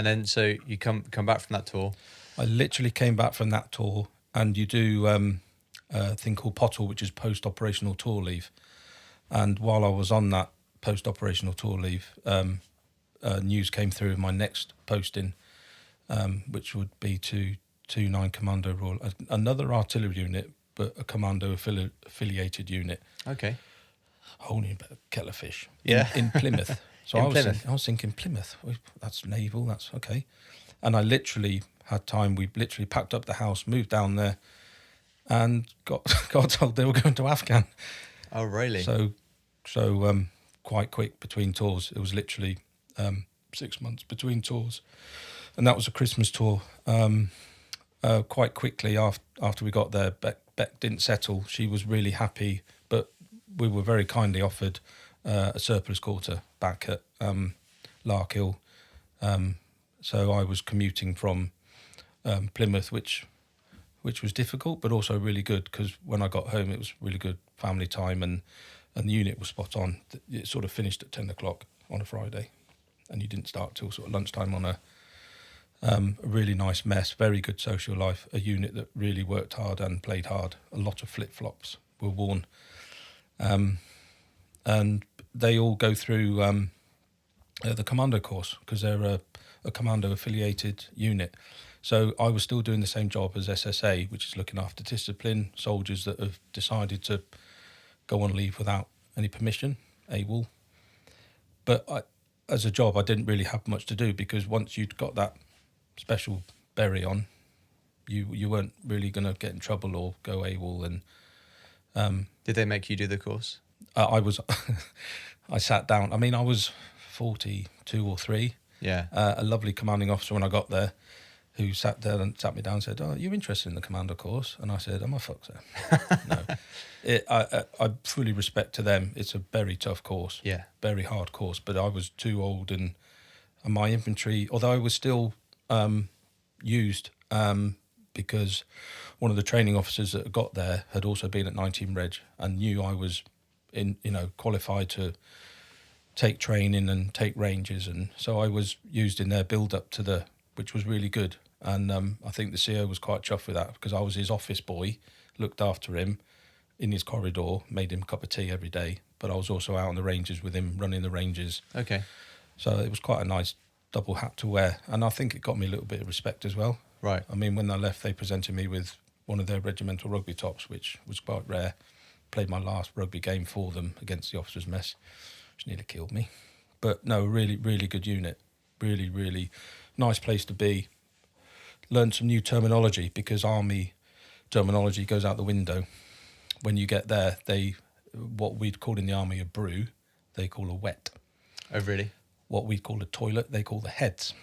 then so you come back from that tour. I literally came back from that tour, and you do a thing called POTL, which is post-operational tour leave. And while I was on that post-operational tour leave, news came through of my next posting, which would be to 29 Commando Royal, another artillery unit, but a Commando affiliated unit. Okay. Whole new kettle of fish. Yeah. In Plymouth. So Plymouth. I was thinking Plymouth. That's naval. That's okay. And I literally had time. We literally packed up the house, moved down there, and got told they were going to Afghan. Oh, really? So quite quick between tours. It was literally 6 months between tours, and that was a Christmas tour. Quite quickly after we got there, Beck didn't settle. She was really happy, but we were very kindly offered a surplus quarter back at Larkhill. So I was commuting from Plymouth, which was difficult, but also really good, because when I got home, it was really good family time, and the unit was spot on. It sort of finished at 10 o'clock on a Friday, and you didn't start till sort of lunchtime on a really nice mess, very good social life, a unit that really worked hard and played hard. A lot of flip-flops were worn. And they all go through the commando course, because they're a commando affiliated unit. So I was still doing the same job as SSA, which is looking after discipline, soldiers that have decided to go on leave without any permission, AWOL. But as a job, I didn't really have much to do, because once you'd got that special berry on, you weren't really going to get in trouble or go AWOL. And did they make you do the course? I sat down. I mean, I was 42 or 3. Yeah. A lovely commanding officer when I got there, who sat there and sat me down and said, "Oh, are you interested in the commando course?" And I said, "Oh my fuck, sir." No. I fully respect to them. It's a very tough course. Yeah. Very hard course. But I was too old, and my infantry, although I was still used, because one of the training officers that got there had also been at 19 Reg and knew I was qualified to take training and take ranges, and so I was used in their build up to which was really good. And I think the CO was quite chuffed with that, because I was his office boy, looked after him in his corridor, made him a cup of tea every day, but I was also out on the ranges with him, running the ranges. Okay. So it was quite a nice double hat to wear, and I think it got me a little bit of respect as well. Right. I mean, when I left, they presented me with one of their regimental rugby tops, which was quite rare. Played my last rugby game for them against the officers' mess, which nearly killed me. But no, really, really good unit. Really, really nice place to be. Learned some new terminology, because army terminology goes out the window. When you get there, what we'd call in the army a brew, they call a wet. Oh, really? What we call a toilet, they call the heads.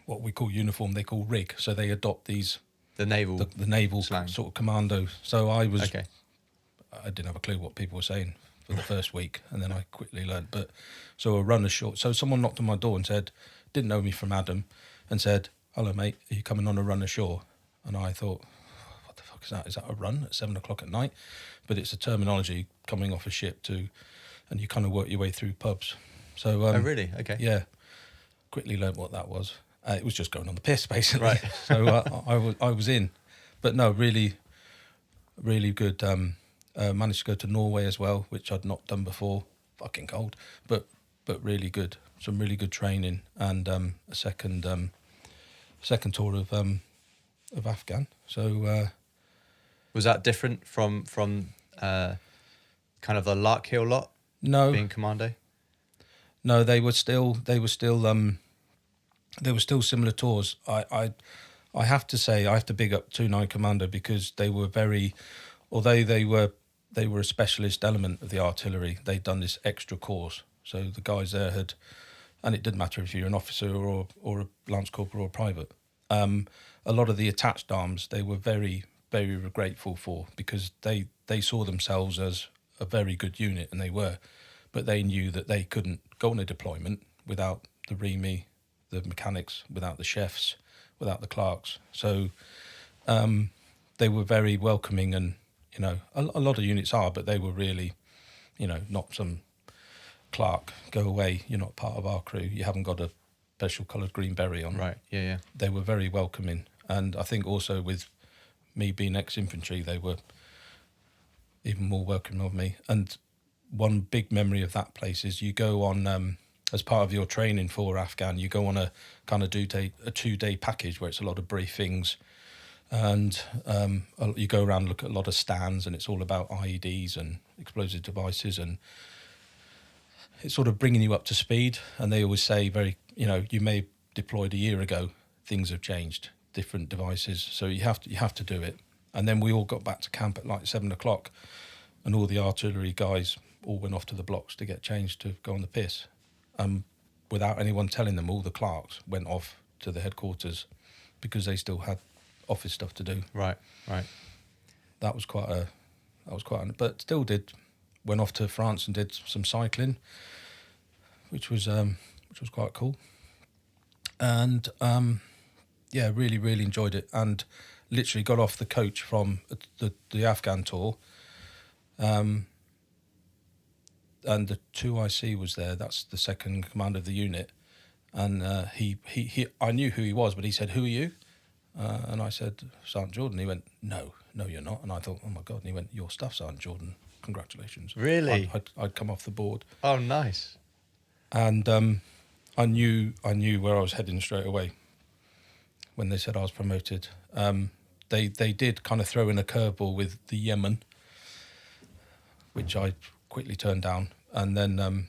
What we call uniform, they call rig. So they adopt these... The naval slang. Sort of commando. So I was... Okay. I didn't have a clue what people were saying for the first week, and then I quickly learned. But so a runner short. So someone knocked on my door and said, didn't know me from Adam, and said, "Hello, mate, are you coming on a run ashore?" And I thought, what the fuck is that? Is that a run at 7 o'clock at night? But it's a terminology coming off a ship and you kind of work your way through pubs. So oh, really? Okay. Yeah, quickly learned what that was. It was just going on the piss, basically. Right. So I was in, but no, really, really good. Managed to go to Norway as well, which I'd not done before. Fucking cold, but really good. Some really good training, and a second tour of Afghan. So was that different from kind of the Larkhill lot? No, being commando. No, they were still similar tours. I have to say, I have to big up 29 Commando, because they were very, although they were a specialist element of the artillery, they'd done this extra course. So the guys there had, and it didn't matter if you're an officer or a lance corporal or a private. A lot of the attached arms, they were very, very grateful for, because they saw themselves as a very good unit, and they were, but they knew that they couldn't go on a deployment without the REME, the mechanics, without the chefs, without the clerks. So they were very welcoming, and a lot of units are, but they were really, not some clerk, go away, you're not part of our crew, you haven't got a special coloured green beret on. Right. Yeah. They were very welcoming, and I think also with me being ex-infantry, they were even more welcoming of me. And one big memory of that place is you go on, as part of your training for Afghan, you go on a kind of 2-day package where it's a lot of briefings, and you go around and look at a lot of stands, and it's all about IEDs and explosive devices, and it's sort of bringing you up to speed. And they always say you may have deployed a year ago, things have changed, different devices, so you have to do it. And then we all got back to camp at like 7:00, and all the artillery guys all went off to the blocks to get changed to go on the piss. Without anyone telling them, all the clerks went off to the headquarters because they still had office stuff to do. Right. That was quite but still went off to France and did some cycling, which was quite cool. And really, really enjoyed it, and literally got off the coach from the Afghan tour. And the 2IC was there. That's the second commander of the unit, and he I knew who he was, but he said, "Who are you?" And I said, "Sergeant Jordan." He went, "No, you're not." And I thought, "Oh my God!" And he went, "Your stuff, Sergeant Jordan. Congratulations." Really? I'd come off the board. Oh, nice. And I knew where I was heading straight away when they said I was promoted. They did kind of throw in a curveball with the Yemen, which I quickly turned down, and then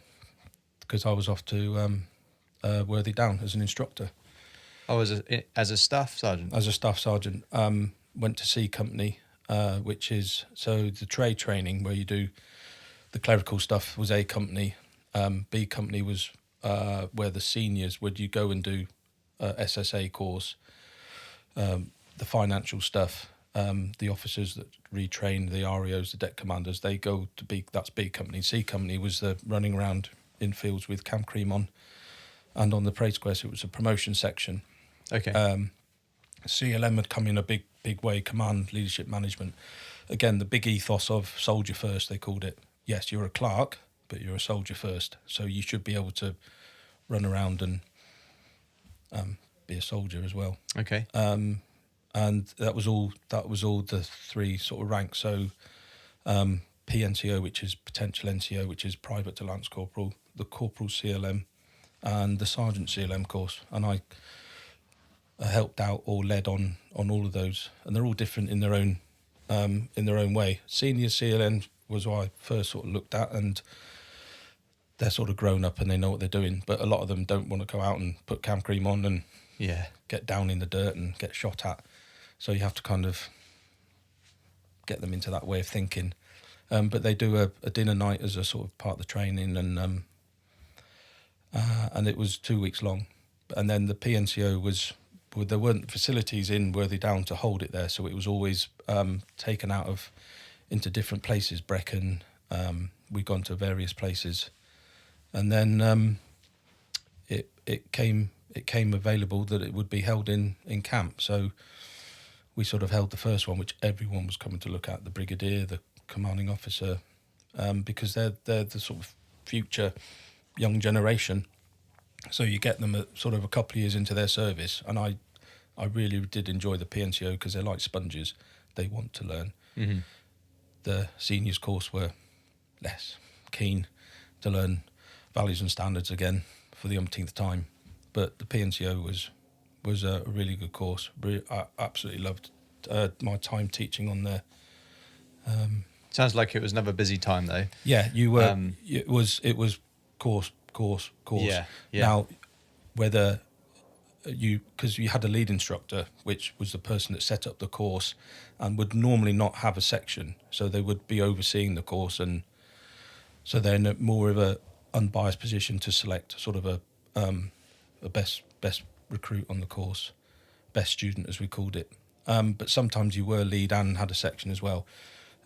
because I was off to Worthy Down as an instructor. Oh, as a staff sergeant? As a staff sergeant. Went to C Company, which is, so the trade training where you do the clerical stuff was A Company. B Company was where the seniors would you go and do SSA course, the financial stuff. The officers that retrain the REOs, the deck commanders, they go to that's B Company. C Company was the running around in fields with camp cream on, and on the parade square, so it was a promotion section. Okay. CLM had come in a big way, command, leadership, management. Again, the big ethos of soldier first, they called it. Yes, you're a clerk, but you're a soldier first, so you should be able to run around and be a soldier as well. Okay. And that was all the three sort of ranks. So PNCO, which is potential NCO, which is private to lance corporal, the corporal CLM, and the sergeant CLM course. And I helped out or led on all of those, and they're all different in their own way. Senior CLM was what I first sort of looked at, and they're sort of grown up and they know what they're doing. But a lot of them don't want to go out and put camp cream on and get down in the dirt and get shot at. So you have to kind of get them into that way of thinking. But they do a dinner night as a sort of part of the training, and it was 2 weeks long. And then the PNCO there weren't facilities in Worthy Down to hold it there, so it was always taken out into different places. Brecon, we'd gone to various places, and then it came available that it would be held in camp. So we sort of held the first one, which everyone was coming to look at, the brigadier, the commanding officer, because they're the sort of future young generation. So you get them at sort of a couple of years into their service, and I really did enjoy the PNCO because they're like sponges. They want to learn. Mm-hmm. The seniors course were less keen to learn values and standards again for the umpteenth time, but the PNCO was a really good course. I absolutely loved my time teaching on there. Sounds like it was another busy time though. Yeah, you were. It was course. Yeah. Now, whether because you had a lead instructor, which was the person that set up the course, and would normally not have a section, so they would be overseeing the course, and so they're in more of a unbiased position to select sort of a best recruit on the course, best student as we called it. But sometimes you were lead and had a section as well,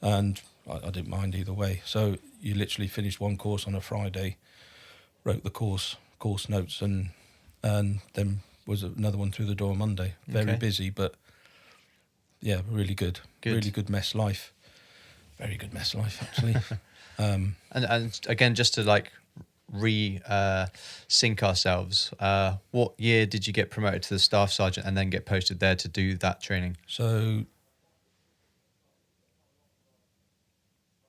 and I didn't mind either way. So you literally finished one course on a Friday, wrote the course notes, and then was another one through the door on Monday. Very busy, but yeah, really good. Really good mess life. Very good mess life, actually. And again, just to like sync ourselves. What year did you get promoted to the staff sergeant and then get posted there to do that training? So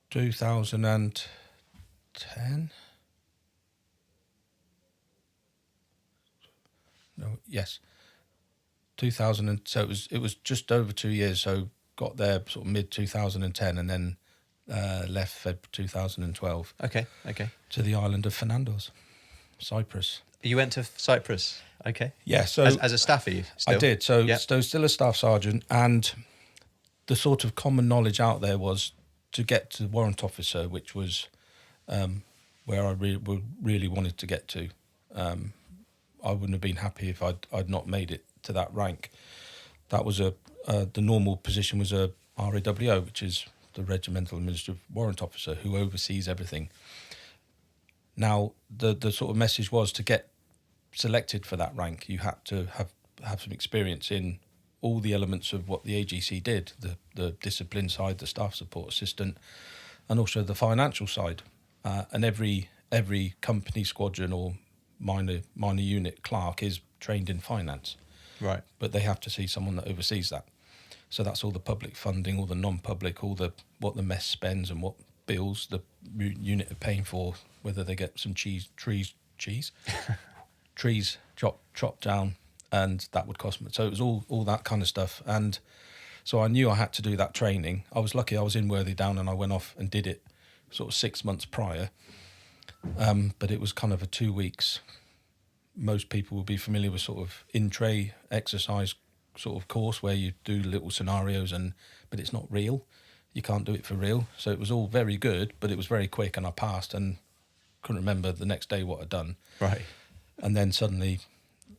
2010. No, yes, 2000. So it was just over 2 years. So got there sort of mid 2010, and then left Feb 2012. Okay. To the island of Fernandos, Cyprus. You went to Cyprus. Okay. Yeah. So as a staff, are you still? I did. So Yep. still a staff sergeant, and the sort of common knowledge out there was to get to warrant officer, which was where I really wanted to get to. I wouldn't have been happy if I'd not made it to that rank. That was the normal position was a RAWO, which is the Regimental Administrative Warrant Officer, who oversees everything. Now, the sort of message was to get selected for that rank, you had to have some experience in all the elements of what the AGC did, the discipline side, the staff support assistant, and also the financial side. And every company, squadron or minor unit clerk is trained in finance. Right. But they have to see someone that oversees that. So that's all the public funding, all the non-public, what the mess spends and what bills the unit are paying for, whether they get some trees chopped down, and that would cost me. So it was all that kind of stuff. And so I knew I had to do that training. I was lucky I was in Worthy Down and I went off and did it sort of 6 months prior. But it was kind of a 2 weeks. Most people will be familiar with sort of in-tray exercise sort of course where you do little scenarios, but it's not real. You can't do it for real. So it was all very good, but it was very quick, and I passed and couldn't remember the next day what I'd done. Right. And then suddenly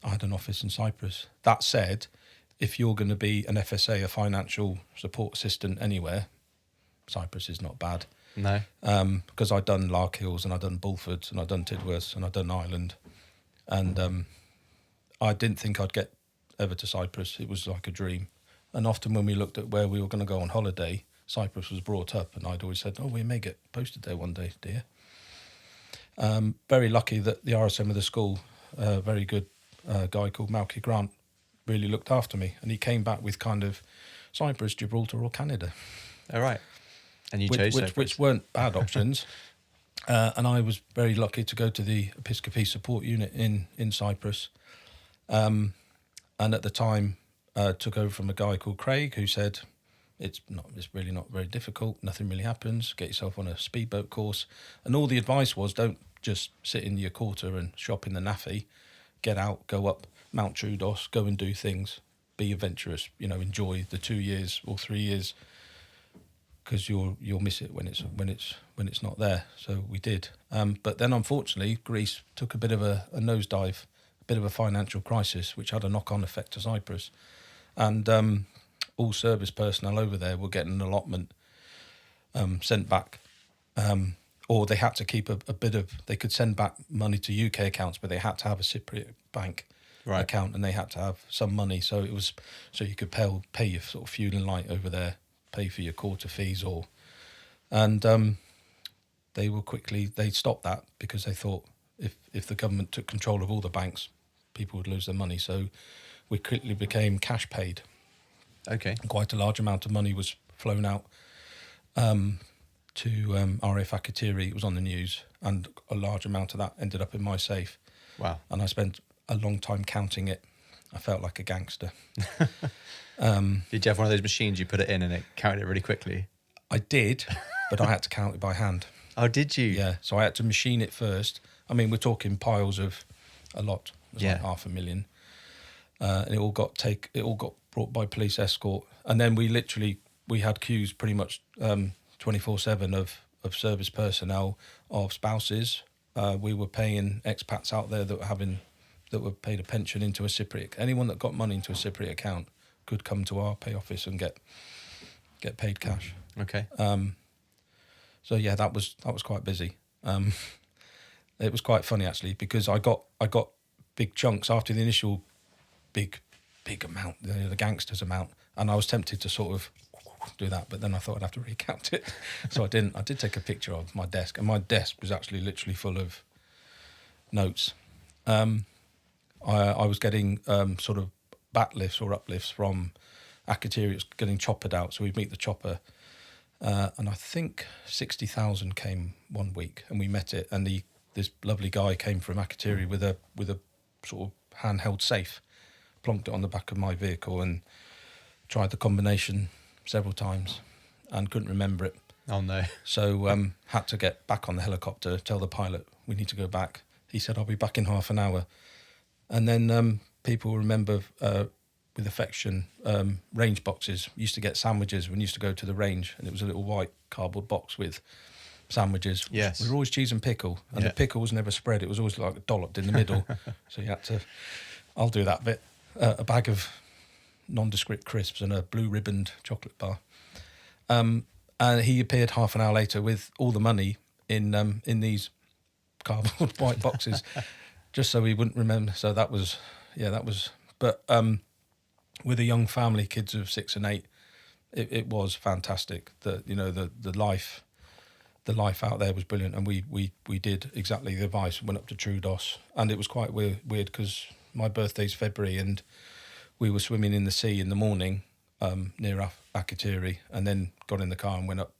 I had an office in Cyprus. That said, if you're going to be an FSA, a financial support assistant anywhere, Cyprus is not bad. No. Because I'd done Larkhills and I'd done Bulfords and I'd done Tidworth and I'd done Ireland. And I didn't think I'd get ever to Cyprus. It was like a dream. And often when we looked at where we were going to go on holiday, Cyprus was brought up, and I'd always said, oh, we may get posted there one day, dear. Very lucky that the RSM of the school, a very good guy called Malky Grant, really looked after me, and he came back with kind of Cyprus, Gibraltar or Canada. All right. And you chose Cyprus. Which weren't bad options. And I was very lucky to go to the Episkopi support unit in Cyprus. And at the time, took over from a guy called Craig, who said, it's really not very difficult. Nothing really happens. Get yourself on a speedboat course. And all the advice was, don't just sit in your quarter and shop in the naffy. Get out, go up Mount Troodos, go and do things. Be adventurous. Enjoy the 2 years or 3 years, because you'll miss it when it's not there. So we did. But then unfortunately, Greece took a bit of a nosedive, a bit of a financial crisis, which had a knock-on effect to Cyprus. And all service personnel over there were getting an allotment sent back. Or they had to keep a bit of... They could send back money to UK accounts, but they had to have a Cypriot bank account, and they had to have some money. So it was... So you could pay your sort of fuel and light over there, pay for your quarter fees and they stopped that because they thought if the government took control of all the banks, people would lose their money. So we quickly became cash paid. Okay. Quite a large amount of money was flown out to RAF Akatiri. It was on the news, and a large amount of that ended up in my safe. Wow. And I spent a long time counting it. I felt like a gangster. Did you have one of those machines you put it in and it counted it really quickly? I did, but I had to count it by hand. Oh, did you? Yeah, so I had to machine it first. I mean, we're talking piles of a lot. It was like 500,000. And it all got brought by police escort. And then we had queues pretty much 24/7 of service personnel, of spouses. We were paying expats out there that were paid a pension into a Cypriot. Anyone that got money into a Cypriot account could come to our pay office and get paid cash. Okay. So yeah, that was quite busy. It was quite funny actually, because I got big chunks after the initial big amount, the gangsters amount, and I was tempted to sort of do that, but then I thought I'd have to recount it, so I didn't. I did take a picture of my desk, and my desk was actually literally full of notes. I was getting sort of back lifts or uplifts from Artillery. It was getting choppered out, so we'd meet the chopper. And I think 60,000 came one week, and we met it. And this lovely guy came from Artillery with a sort of handheld safe, plonked it on the back of my vehicle, and tried the combination several times, and couldn't remember it. Oh no! So had to get back on the helicopter, tell the pilot we need to go back. He said I'll be back in half an hour, and then people remember. With affection, range boxes. We used to get sandwiches when we used to go to the range, and it was a little white cardboard box with sandwiches. Yes. We were always cheese and pickle, and the pickle was never spread. It was always like dolloped in the middle. So you had to, I'll do that bit. A bag of nondescript crisps and a blue ribboned chocolate bar. And he appeared half an hour later with all the money in these cardboard white boxes, just so he wouldn't remember. So that was, but with a young family, kids of 6 and 8, it was fantastic. The life out there was brilliant, and we did exactly the advice. Went up to Troodos, and it was quite weird because my birthday's February, and we were swimming in the sea in the morning near Artillery, and then got in the car and went up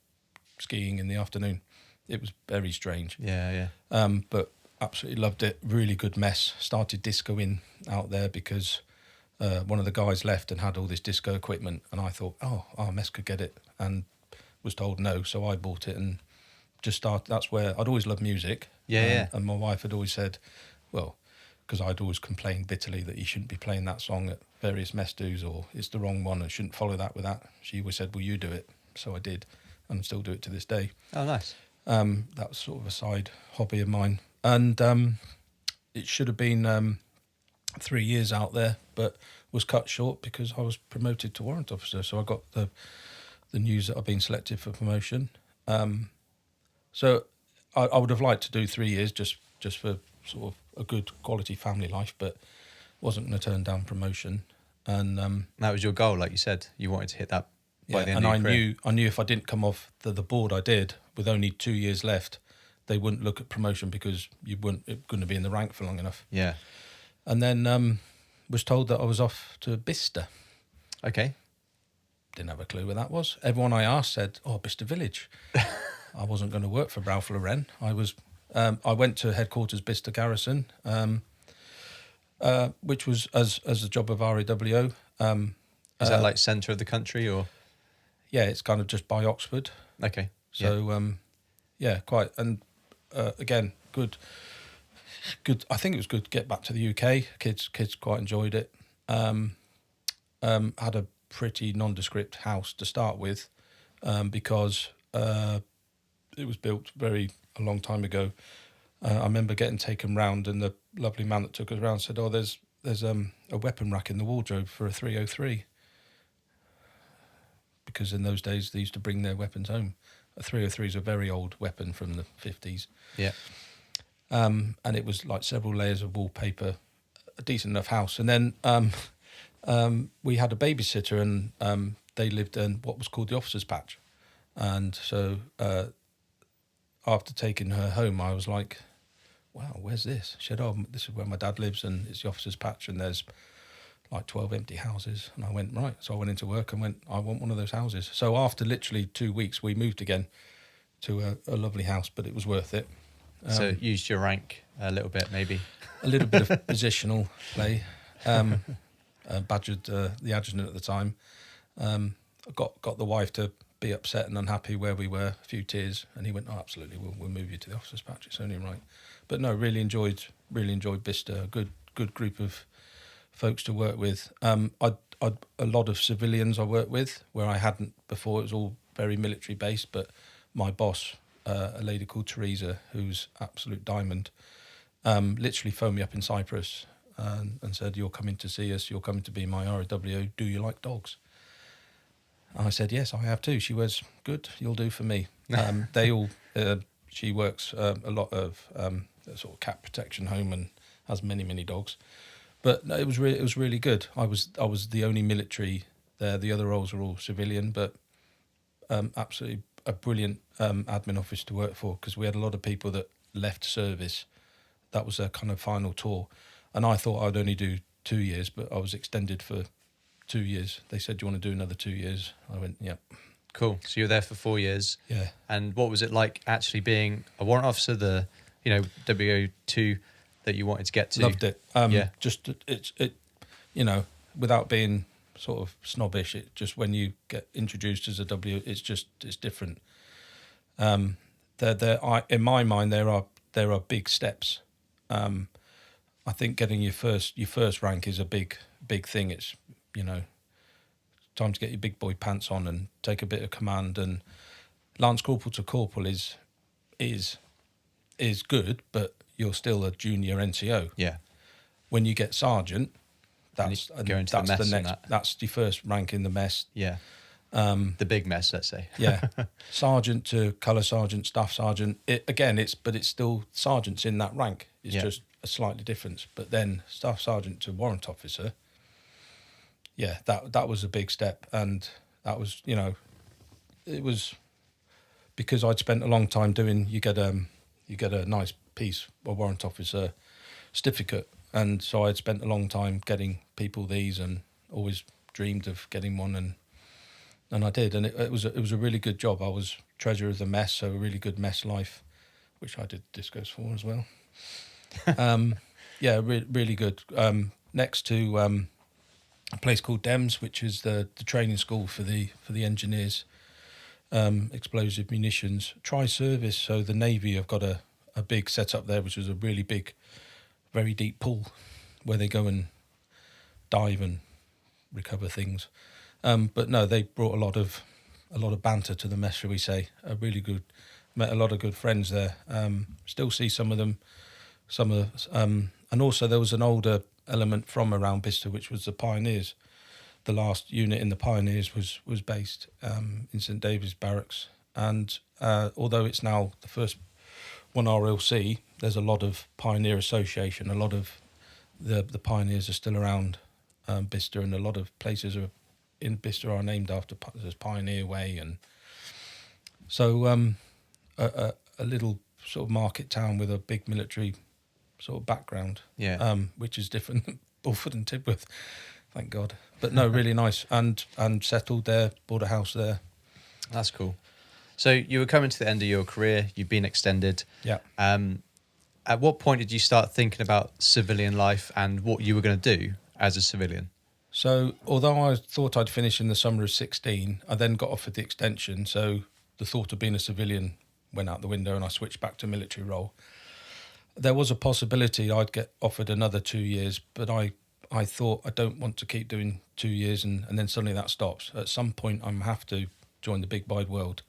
skiing in the afternoon. It was very strange. Yeah. But absolutely loved it. Really good mess. Started discoing out there because one of the guys left and had all this disco equipment, and I thought, our mess could get it, and was told no, so I bought it and just started. That's where I'd always loved music. And my wife had always said, well, because I'd always complained bitterly that you shouldn't be playing that song at various mess do's, or it's the wrong one and shouldn't follow that with that. She always said, well, you do it. So I did, and still do it to this day. Oh, nice. That was sort of a side hobby of mine, and it should have been 3 years out there, but was cut short because I was promoted to warrant officer. So I got the news that I've been selected for promotion. So I would have liked to do 3 years just for sort of a good quality family life, but wasn't going to turn down promotion. And that was your goal, like you said. You wanted to hit that by the end of your career. I knew if I didn't come off the board I did with only 2 years left, they wouldn't look at promotion because you weren't going to be in the rank for long enough. Yeah. And then was told that I was off to Bicester. Okay. Didn't have a clue where that was. Everyone I asked said, Bicester Village. I wasn't going to work for Ralph Lauren. I went to headquarters Bicester Garrison, which was as a job of RAWO. Is that like centre of the country, or? Yeah, it's kind of just by Oxford. Okay. So, quite. And again, good. I think it was good to get back to the UK. Kids quite enjoyed it. Had a pretty nondescript house to start with, because it was built a long time ago. I remember getting taken round, and the lovely man that took us around said, there's a weapon rack in the wardrobe for a 303. Because in those days, they used to bring their weapons home. A 303 is a very old weapon from the 50s. Yeah. And it was like several layers of wallpaper, a decent enough house. And then we had a babysitter, and they lived in what was called the officer's patch. And so after taking her home, I was like, wow, where's this? She said, this is where my dad lives, and it's the officer's patch, and there's like 12 empty houses. And I went, right. So I went into work and went, I want one of those houses. So after literally 2 weeks, we moved again to a lovely house, but it was worth it. So used your rank a little bit, maybe? A little bit of positional play. Badgered the adjutant at the time. Got the wife to be upset and unhappy where we were, a few tears, and he went, absolutely, we'll move you to the officer's patch, it's only right. But no, really enjoyed Bicester. Good group of folks to work with. I'd a lot of civilians I worked with where I hadn't before. It was all very military based, but my boss, a lady called Teresa, who's absolute diamond, literally phoned me up in Cyprus and said, you're coming to see us, you're coming to be my RAWO, do you like dogs? I said, yes, I have too. She was, good, you'll do for me. She works a lot of a sort of cat protection home and has many dogs. But no, it was really good. I was the only military there. The other roles were all civilian, but absolutely a brilliant admin office to work for, because we had a lot of people that left service that was their kind of final tour, and I thought I'd only do 2 years, but I was extended for 2 years. They said, "Do you want to do another 2 years?" I went, "Yep." Cool. So you were there for 4 years. Yeah. And what was it like actually being a warrant officer, the WO2 that you wanted to get to? Loved it. Yeah. Just it, without being sort of snobbish, it just when you get introduced as a W, it's different. In my mind, there are big steps. I think getting your first rank is a big thing. It's time to get your big boy pants on and take a bit of command. And Lance Corporal to Corporal is good, but you're still a junior NCO. Yeah. When you get sergeant, that's the next. That's the first rank in the mess. Yeah. The big mess, let's say. Yeah. Sergeant to colour sergeant, staff sergeant. It's still sergeants in that rank. It's just a slightly difference. But then staff sergeant to warrant officer. Yeah, that was a big step, and that was it was because I'd spent a long time doing. You get a nice piece, a warrant officer certificate, and so I'd spent a long time getting people these, and always dreamed of getting one, and I did, and it was a really good job. I was treasurer of the mess, so a really good mess life, which I did discos for as well. Really good. Next to a place called DEMS, which is the training school for the engineers, explosive munitions, tri-service. So the Navy have got a big setup there, which is a really big, very deep pool where they go and dive and recover things. But no, they brought a lot of banter to the mess, shall we say. Met a lot of good friends there. Still see some of them, and also there was an older element from around Bicester, which was the Pioneers. The last unit in the Pioneers was based in St David's Barracks, and although it's now the first one RLC, there's a lot of Pioneer association. A lot of the Pioneers are still around Bicester, and a lot of places in Bicester are named after. There's Pioneer Way, and so a little sort of market town with a big military sort of background, which is different than Bulford and Tidworth, thank God. But no, really nice, and settled there, bought a house there. That's cool. So you were coming to the end of your career, you've been extended. Yeah. At what point did you start thinking about civilian life and what you were going to do as a civilian? So although I thought I'd finish in the summer of 16, I then got offered the extension, so the thought of being a civilian went out the window, and I switched back to military role. There was a possibility I'd get offered another 2 years, but I thought I don't want to keep doing 2 years and then suddenly that stops. At some point, I'm have to join the big wide world,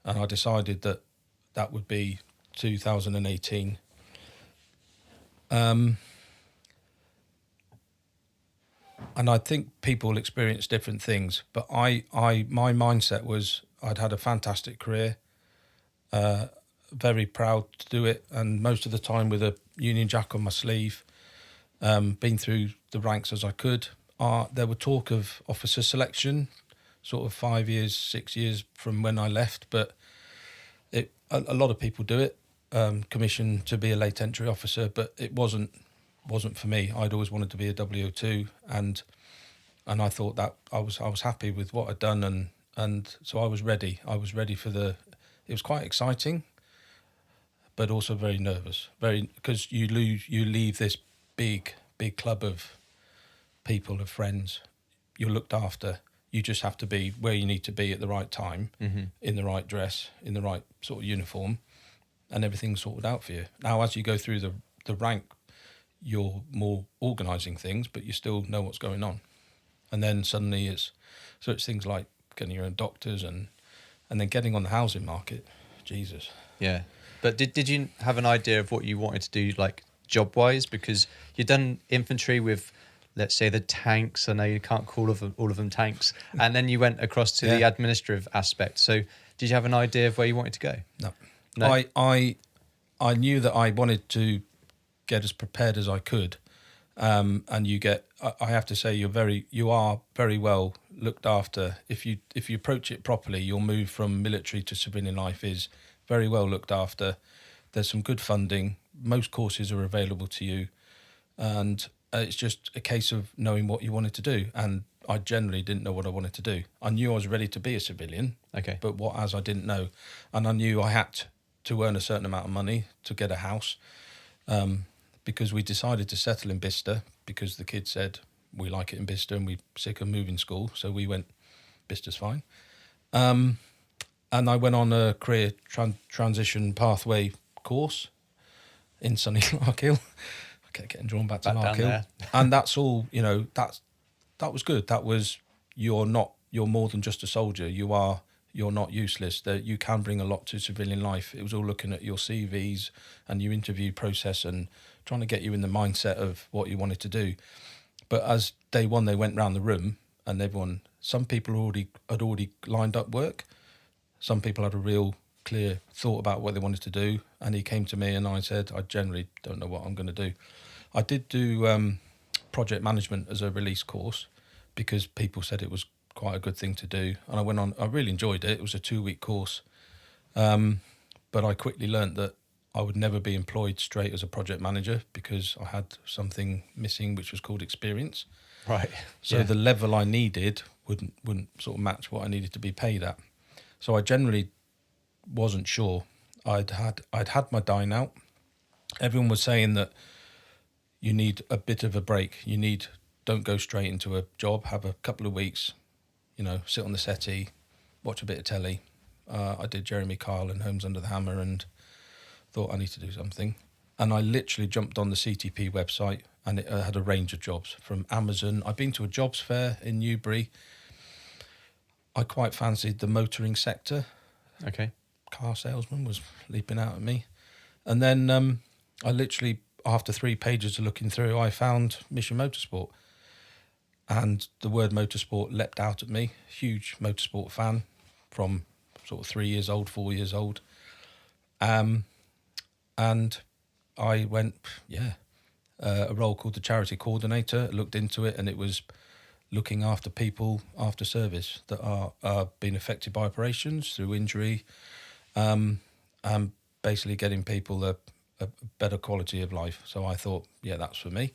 and I decided that would be 2018. And I think people experience different things, but my mindset was I'd had a fantastic career. Very proud to do it, and most of the time with a Union Jack on my sleeve, been through the ranks as I could. There were talk of officer selection, sort of 5 years, 6 years from when I left, but a lot of people do it, commissioned to be a late entry officer, but it wasn't for me. I'd always wanted to be a WO2, and I thought that I was happy with what I'd done, and so I was ready. It was quite exciting, but also very nervous, because you leave this big club of people, of friends. You're looked after. You just have to be where you need to be at the right time, in the right dress, in the right sort of uniform, and everything's sorted out for you. Now, as you go through the rank, you're more organising things, but you still know what's going on. And then suddenly it's things like getting your own doctors and then getting on the housing market. Jesus. Yeah. But did you have an idea of what you wanted to do, like job-wise? Because you've done infantry with, let's say, the tanks. I know you can't call all of them tanks. And then you went across to the administrative aspect. So did you have an idea of where you wanted to go? No. I knew that I wanted to get as prepared as I could. And I have to say, you are very well looked after. If you approach it properly, your move from military to civilian life is very well looked after. There's some good funding. most courses are available to you, and it's just a case of knowing what you wanted to do. And I generally didn't know what I wanted to do. I knew I was ready to be a civilian, Okay. but what as I didn't know. And I knew I had to earn a certain amount of money to get a house, because we decided to settle in Bicester because the kids said, we like it in Bicester and we're sick of moving school. So we went, Bicester's fine. And I went on a career transition pathway course in sunny Larkhill. I kept getting drawn back to Larkhill. And that's all, you know, that was good. That was, you're more than just a soldier. You're not useless. That you can bring a lot to civilian life. It was all looking at your CVs and your interview process and trying to get you in the mindset of what you wanted to do. But as day one, they went round the room and some people had already lined up work. Some people had a real clear thought about what they wanted to do. And he came to me and I said, I generally don't know what I'm going to do. I did do project management as a release course because people said it was quite a good thing to do. And I went on, I really enjoyed it. It was a 2-week course. But I quickly learnt that I would never be employed straight as a project manager because I had something missing, which was called experience. Right. So the level I needed wouldn't sort of match what I needed to be paid at. So I generally wasn't sure. I'd had my dine out. Everyone was saying that you need a bit of a break. Don't go straight into a job. Have a couple of weeks, you know, sit on the settee, watch a bit of telly. I did Jeremy Kyle and Homes Under the Hammer and thought I need to do something. And I literally jumped on the CTP website and it had a range of jobs from Amazon. I've been to a jobs fair in Newbury. I quite fancied the motoring sector. Okay. Car salesman was leaping out at me. And then I literally, after 3 pages of looking through, I found Mission Motorsport. And the word motorsport leapt out at me. Huge motorsport fan from sort of 3 years old, 4 years old. And I went, a role called the charity coordinator, looked into it, and it was looking after people after service that are being affected by operations through injury, and basically getting people a better quality of life. So I thought, that's for me.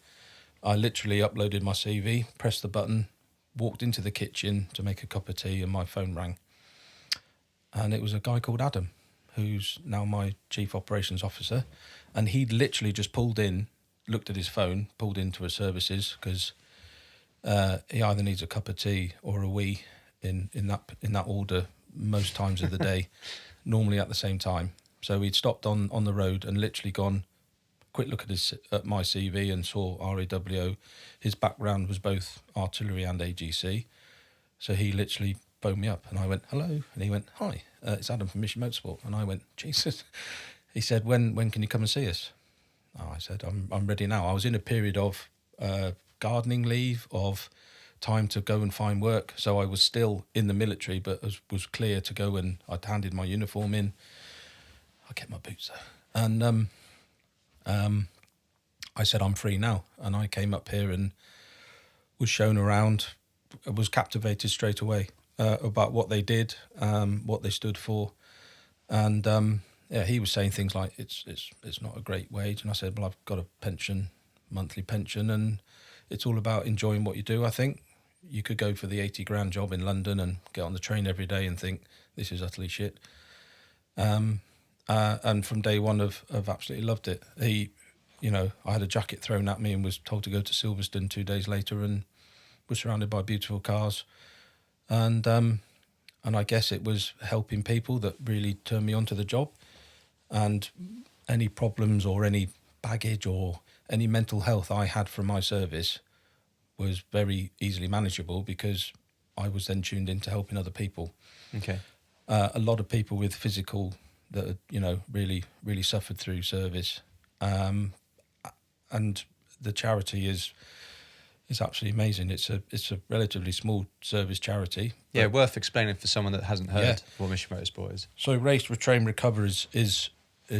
I literally uploaded my CV, pressed the button, walked into the kitchen to make a cup of tea, and my phone rang. And it was a guy called Adam, who's now my Chief Operations Officer. And he'd literally just pulled in, looked at his phone, pulled into his services, because he either needs a cup of tea or a wee in that order most times of the day, normally at the same time. So he'd stopped on the road and literally gone, quick look at my CV and saw RAWO. His background was both artillery and AGC. So he literally phoned me up and I went, hello. And he went, hi, it's Adam from Mission Motorsport. And I went, Jesus. He said, when can you come and see us? Oh, I said, I'm ready now. I was in a period of gardening leave, of time to go and find work. So I was still in the military, but was clear to go, and I'd handed my uniform in. I kept my boots there. And I said, I'm free now. And I came up here and was shown around. I was captivated straight away about what they did, what they stood for. And he was saying things like, it's not a great wage. And I said, well, I've got a pension, monthly pension, and it's all about enjoying what you do, I think. You could go for the 80 grand job in London and get on the train every day and think, this is utterly shit. And from day one, I've absolutely loved it. I had a jacket thrown at me and was told to go to Silverstone 2 days later and was surrounded by beautiful cars. And I guess it was helping people that really turned me onto the job. And any problems or any baggage or any mental health I had from my service was very easily manageable because I was then tuned into helping other people. Okay. A lot of people with physical that really, really suffered through service. And the charity is absolutely amazing. It's a relatively small service charity. Yeah, worth explaining for someone that hasn't heard what Mission Motorsport is. So race, retrain, recover is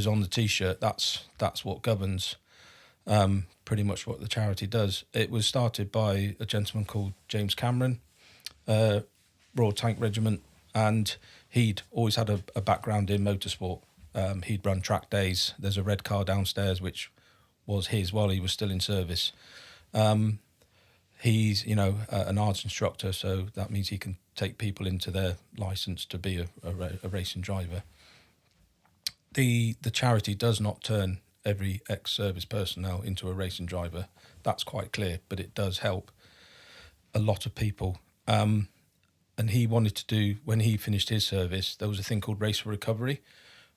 on the T-shirt. That's what governs pretty much what the charity does. It was started by a gentleman called James Cameron, Royal Tank Regiment, and he'd always had a background in motorsport. He'd run track days. There's a red car downstairs which was his while he was still in service. He's, an arts instructor, so that means he can take people into their license to be a racing driver. The charity does not turn every ex-service personnel into a racing driver. That's quite clear, but it does help a lot of people. And he wanted to do, when he finished his service, there was a thing called Race for Recovery,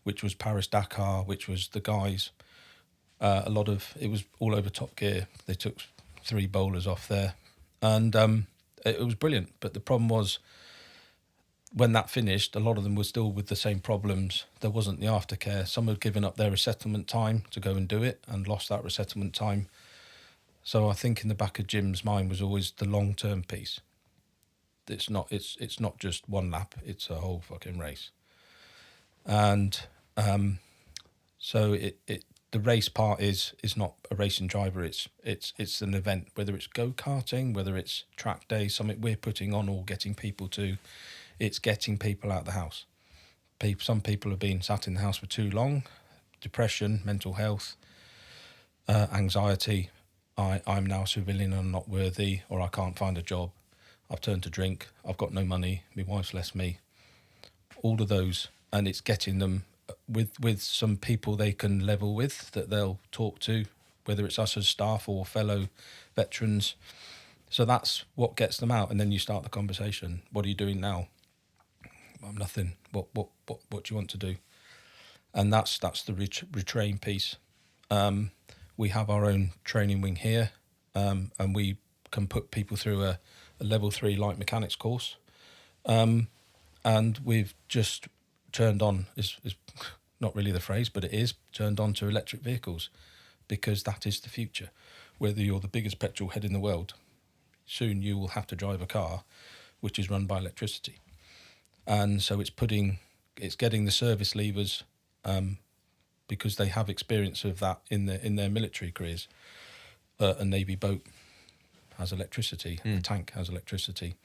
which was Paris-Dakar, which was the guys, it was all over Top Gear. They took 3 bowlers off there, and it was brilliant. But the problem was, when that finished, a lot of them were still with the same problems. There wasn't the aftercare. Some had given up their resettlement time to go and do it and lost that resettlement time. So I think in the back of Jim's mind was always the long-term piece. It's not just one lap, it's a whole fucking race. And so the race part is not a racing driver, it's an event, whether it's go-karting, whether it's track day, something we're putting on or getting people to. It's getting people out of the house. Some people have been sat in the house for too long. Depression, mental health, anxiety. I'm now a civilian and I'm not worthy, or I can't find a job. I've turned to drink. I've got no money. My wife's left me. All of those, and it's getting them with some people they can level with, that they'll talk to, whether it's us as staff or fellow veterans. So that's what gets them out, and then you start the conversation. What are you doing now? I'm nothing. What do you want to do? And that's the retrain piece. We have our own training wing here, and we can put people through a level 3 light mechanics course. And we've just turned on, is not really the phrase, but it is turned on to electric vehicles, because that is the future. Whether you're the biggest petrol head in the world, soon you will have to drive a car which is run by electricity. And so it's getting the service leavers, because they have experience of that in their military careers. A Navy boat has electricity, a tank has electricity,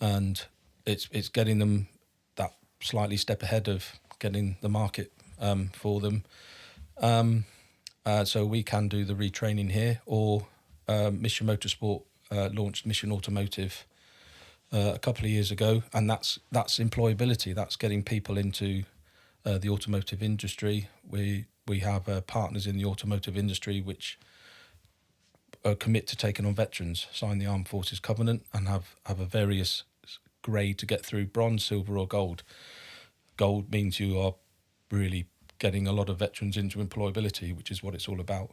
and it's getting them that slightly step ahead of getting the market for them. So we can do the retraining here, or Mission Motorsport launched Mission Automotive a couple of years ago, and that's employability. That's getting people into the automotive industry. We have partners in the automotive industry which commit to taking on veterans, sign the Armed Forces Covenant, and have a various grade to get through: bronze, silver, or gold. Gold means you are really getting a lot of veterans into employability, which is what it's all about.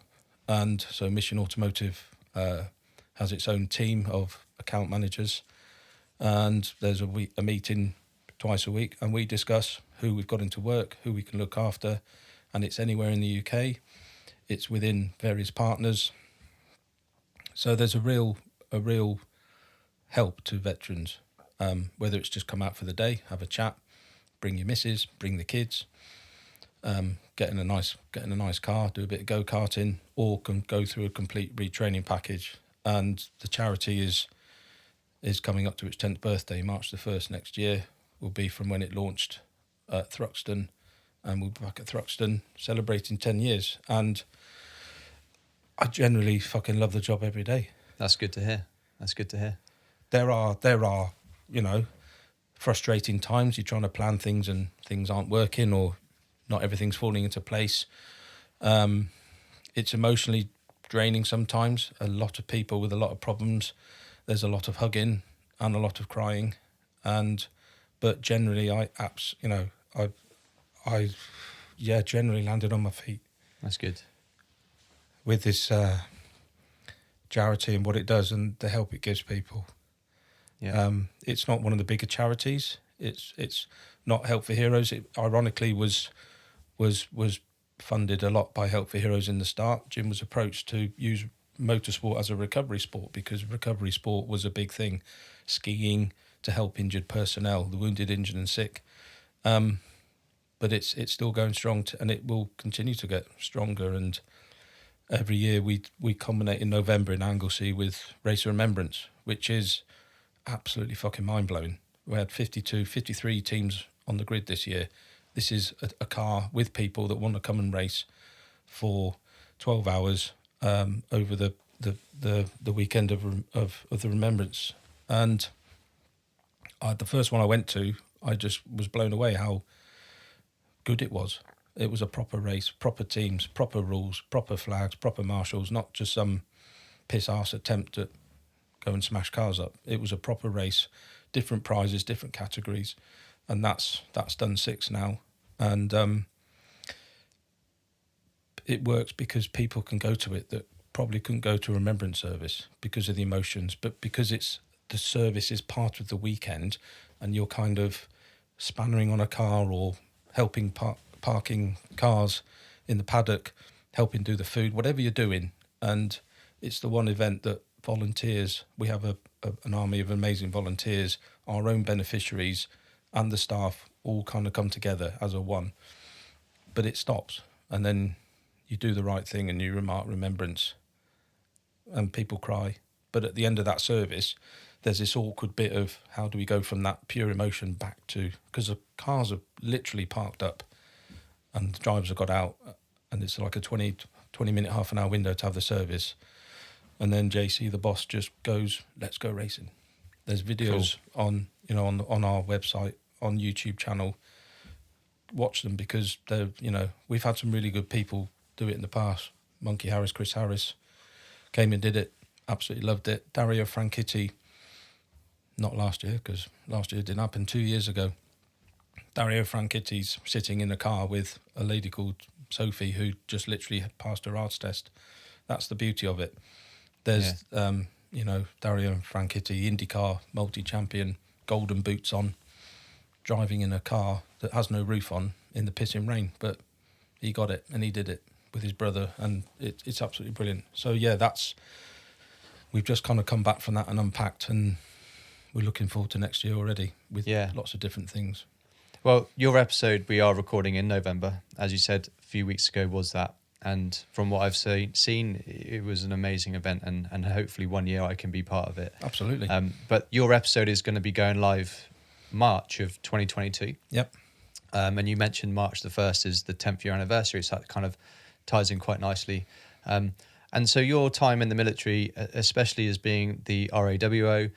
And so Mission Automotive has its own team of account managers, and there's a meeting twice a week, and we discuss who we've got into work, who we can look after, and it's anywhere in the UK. It's within various partners. So there's a real help to veterans, whether it's just come out for the day, have a chat, bring your missus, bring the kids, get in a nice car, do a bit of go-karting, or can go through a complete retraining package. And the charity is coming up to its 10th birthday, March the 1st next year, will be from when it launched at Thruxton, and we'll be back at Thruxton celebrating 10 years. And I generally fucking love the job every day. That's good to hear. There are, frustrating times. You're trying to plan things and things aren't working, or not everything's falling into place. It's emotionally draining sometimes. A lot of people with a lot of problems. There's a lot of hugging and a lot of crying, but generally I generally landed on my feet. That's good. With this charity and what it does and the help it gives people. Yeah. It's not one of the bigger charities. It's not Help for Heroes. It ironically was funded a lot by Help for Heroes in the start. Jim was approached to use motorsport as a recovery sport, because recovery sport was a big thing. Skiing to help injured personnel, the wounded, injured and sick. But it's still going strong, and it will continue to get stronger. And every year we culminate in November in Anglesey with Race of Remembrance, which is absolutely fucking mind-blowing. We had 53 teams on the grid this year. This is a car with people that want to come and race for 12 hours over the weekend of the remembrance. And the first one I went to, I just was blown away how good it was. It was a proper race, proper teams, proper rules, proper flags, proper marshals, not just some piss-arse attempt at go and smash cars up. It was a proper race, different prizes, different categories, and that's done 6 now. And it works because people can go to it that probably couldn't go to a remembrance service because of the emotions, but because the service is part of the weekend, and you're kind of spannering on a car or helping parking cars in the paddock, helping do the food, whatever you're doing. And it's the one event that volunteers, we have an army of amazing volunteers, our own beneficiaries and the staff all kind of come together as a one. But it stops, and then you do the right thing and you remark remembrance and people cry. But at the end of that service, there's this awkward bit of how do we go from that pure emotion back to, because the cars are literally parked up and the drivers have got out, and it's like a 20 minute, half an hour window to have the service. And then JC, the boss, just goes, let's go racing. There's videos on our website, on YouTube channel. Watch them, because they're, we've had some really good people do it in the past. Monkey Harris, Chris Harris came and did it, absolutely loved it. Dario Franchitti, not last year, because last year didn't happen, 2 years ago. Dario Franchitti's sitting in a car with a lady called Sophie who just literally passed her arts test. That's the beauty of it. There's, Dario Franchitti, IndyCar multi-champion, golden boots on, driving in a car that has no roof on in the pissing rain, but he got it and he did it with his brother, and it's absolutely brilliant. So yeah, we've just kind of come back from that and unpacked, and we're looking forward to next year already with lots of different things. Well, your episode we are recording in November, as you said a few weeks ago, was that. And from what I've seen, it was an amazing event, and hopefully one year I can be part of it. Absolutely. But your episode is going to be going live March of 2022. Yep. And you mentioned March the 1st is the 10th year anniversary, so that kind of ties in quite nicely. And so your time in the military, especially as being the RAWO,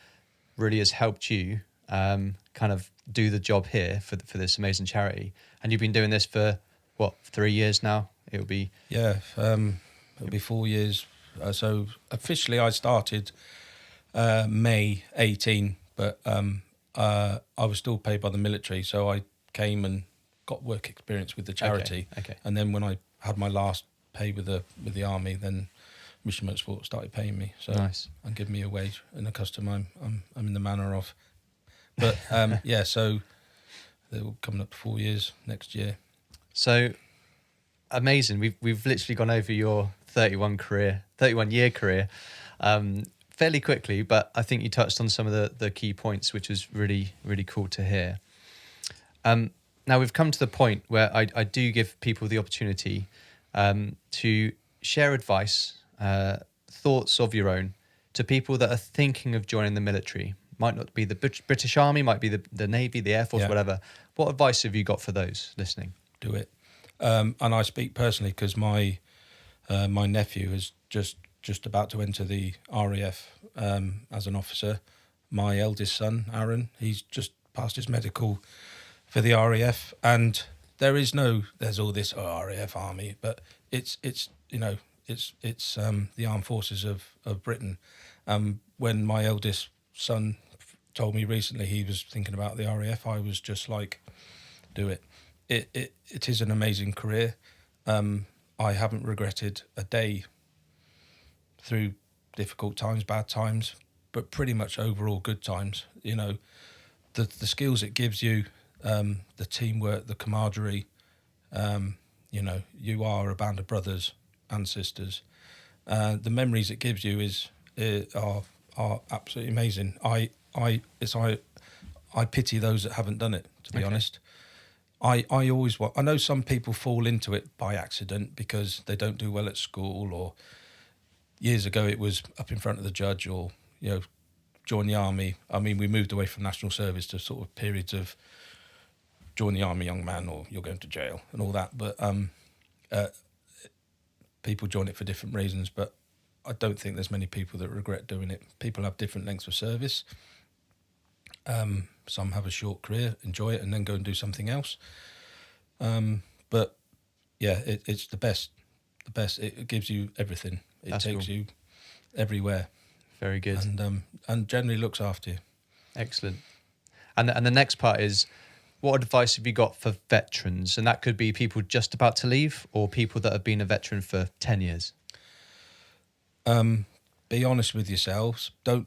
really has helped you kind of do the job here for this amazing charity. And you've been doing this for, 3 years now? It'll be... Yeah, it'll be 4 years. So officially I started May 18, but I was still paid by the military, so I came and got work experience with the charity. Okay. And then when I had my last pay with the army, then Mission Motorsport started paying me. So nice. And give me a wage and a custom I'm in the manner of. But so they're coming up to 4 years next year. So amazing. We've literally gone over your 31 year career fairly quickly, but I think you touched on some of the key points, which was really, really cool to hear. Now we've come to the point where I do give people the opportunity to share advice, thoughts of your own to people that are thinking of joining the military. Might not be the British Army, might be the Navy, the Air Force, whatever. What advice have you got for those listening? Do it. And I speak personally because my nephew is just about to enter the RAF as an officer. My eldest son, Aaron, he's just passed his medical for the RAF, and there's all this RAF Army, but it's the armed forces of Britain. When my eldest son told me recently he was thinking about the RAF, I was just like, do it. It is an amazing career. I haven't regretted a day through difficult times, bad times, but pretty much overall good times. The skills it gives you, the teamwork, the camaraderie. You are a band of brothers and sisters. The memories it gives you are absolutely amazing. I pity those that haven't done it, to be honest. I know some people fall into it by accident because they don't do well at school, or years ago it was up in front of the judge, or join the army. I mean, we moved away from national service to sort of periods of join the army, young man, or you're going to jail and all that. But people join it for different reasons. But I don't think there's many people that regret doing it. People have different lengths of service. Some have a short career, enjoy it, and then go and do something else. But yeah, it's the best. The best. It gives you everything. It That's takes cool. you everywhere. Very good. And generally looks after you. Excellent. And the next part is, what advice have you got for veterans? And that could be people just about to leave, or people that have been a veteran for 10 years. Be honest with yourselves. Don't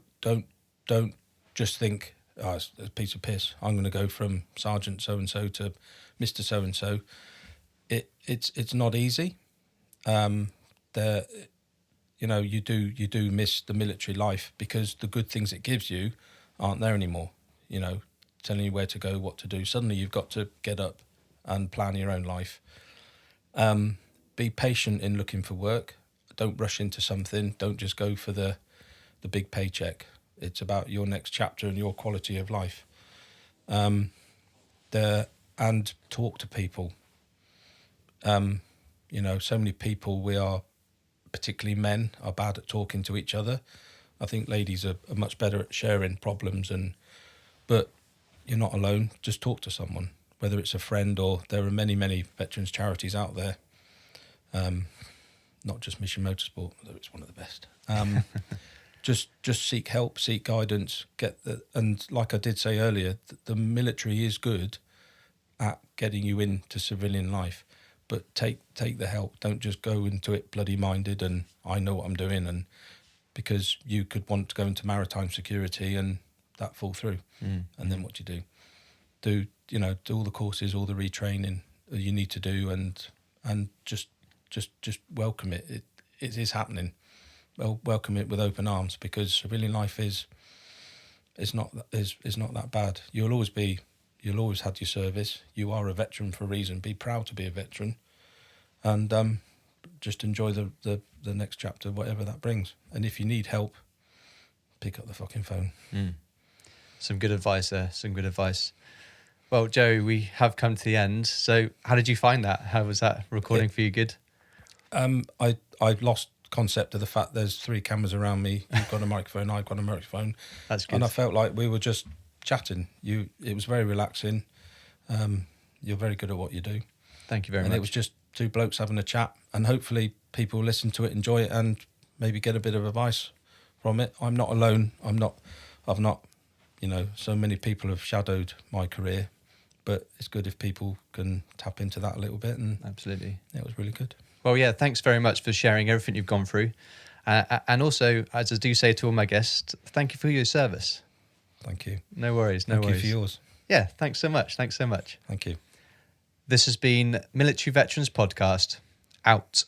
just think, oh, it's a piece of piss. I'm going to go from Sergeant so and so to Mr. So and so. It's not easy. You do miss the military life because the good things it gives you aren't there anymore. You know, telling you where to go, what to do. Suddenly you've got to get up and plan your own life. Be patient in looking for work. Don't rush into something. Don't just go for the big paycheck. It's about your next chapter and your quality of life. And talk to people. So many people, we are, particularly men, are bad at talking to each other. I think ladies are much better at sharing problems, but you're not alone. Just talk to someone, whether it's a friend or there are many, many veterans charities out there. Not just Mission Motorsport, although it's one of the best. Just seek help, seek guidance, and like I did say earlier, the military is good at getting you into civilian life, but take the help. Don't just go into it bloody minded and I know what I'm doing, and because you could want to go into maritime security and that fall through. And then what do you do? Do all the courses, all the retraining that you need to do, and just welcome it. It is happening. Well, welcome it with open arms, because civilian life is not that bad. You'll always have your service. You are a veteran for a reason. Be proud to be a veteran, and just enjoy the next chapter, whatever that brings. And if you need help, pick up the fucking phone. Some good advice there. Some good advice. Well, Joey, we have come to the end. So how did you find that? How was that recording for you? Good? I've lost concept of the fact there's 3 cameras around me. You've got a microphone, I've got a microphone. That's good. And I felt like we were just chatting. It was very relaxing. You're very good at what you do. Thank you very much. And it was just 2 blokes having a chat, and hopefully people listen to it, enjoy it, and maybe get a bit of advice from it. I'm not alone. I've not, so many people have shadowed my career, but it's good if people can tap into that a little bit. And absolutely. It was really good. Well, yeah, thanks very much for sharing everything you've gone through. And also, as I do say to all my guests, thank you for your service. Thank you. No worries, no worries. Thank you for yours. Yeah, thanks so much. Thanks so much. Thank you. This has been Military Veterans Podcast. Out.